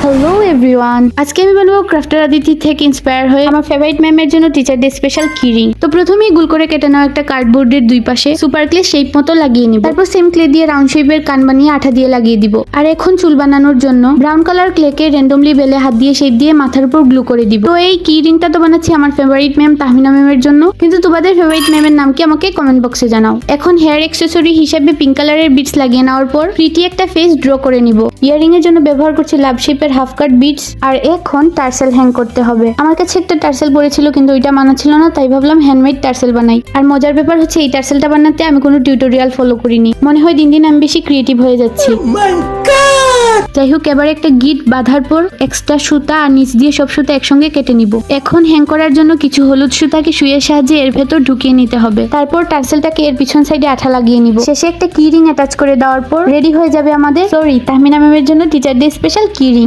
Hello everyone, আজকে আমি বানাবো ক্রাফটার আদিতি থেকে ইন্সপায়ার হয়ে আমার ফেভারিট ম্যামের জন্য টিচার ডে স্পেশাল কিরিং। তো প্রথমেই গোল করে কেটে নাও একটা কার্ডবোর্ডের দুই পাশে সুপার ক্লে শেপ মতো লাগিয়ে নিব। তারপর সেম ক্লে দিয়ে রাউন্ড শেপের কান বানিয়ে আঠা দিয়ে লাগিয়ে দিব। আর এখন চুল বানানোর জন্য ব্রাউন কালার ক্লেকে র্যান্ডমলি বেলে হাত দিয়ে শেপ দিয়ে মাথার উপর গ্লু করে দিব। তো এই কিরিংটা তো বানাচ্ছি আমার ফেভারিট ম্যাম তাহমিনা ম্যামের জন্য, কিন্তু তোমাদের ফেভারিট ম্যামের নাম কি আমাকে কমেন্ট বক্সে জানাও। এখন হেয়ার অ্যাক্সেসরি হিসেবে পিঙ্ক কালারের বিটস লাগিয়ে নেওয়ার পর প্রিটি একটা ফেস ড্র করে নিব। ইয়ারিং এর জন্য ব্যবহার করছি লাভ শেপের হাফ কাট বিটস। আর এখন টার্সেল হ্যাং করতে হবে। আমার কাছে একটা টার্সেল পড়েছিল কিন্তু ওইটা মানা ছিল না, তাই ভাবলাম হ্যান্ডমেড টার্সেল বানাই। আর মজার ব্যাপার হচ্ছে এই টার্সেলটা বানাতে আমি কোনো টিউটোরিয়াল ফলো করিনি। মনে হয় দিন দিন আমি বেশি ক্রিয়েটিভ হয়ে যাচ্ছি। যাই হোক, এবার একটা গিট বাঁধার পর এক্সট্রা সুতা আর নিচ দিয়ে সব সুতা একসঙ্গে কেটে নিব। এখন হ্যাং করার জন্য কিছু হলুদ সুতাকে সুইয়ের সাহায্যে এর ভেতর ঢুকিয়ে নিতে হবে। তারপর টার্সেলটাকে এর পিছন সাইডে আঠা লাগিয়ে নিব। শেষে একটা কি রিং অ্যাটাচ করে দেওয়ার পর রেডি হয়ে যাবে আমাদের তাহমিনা ম্যামের জন্য টিচার ডে স্পেশাল কি রিং।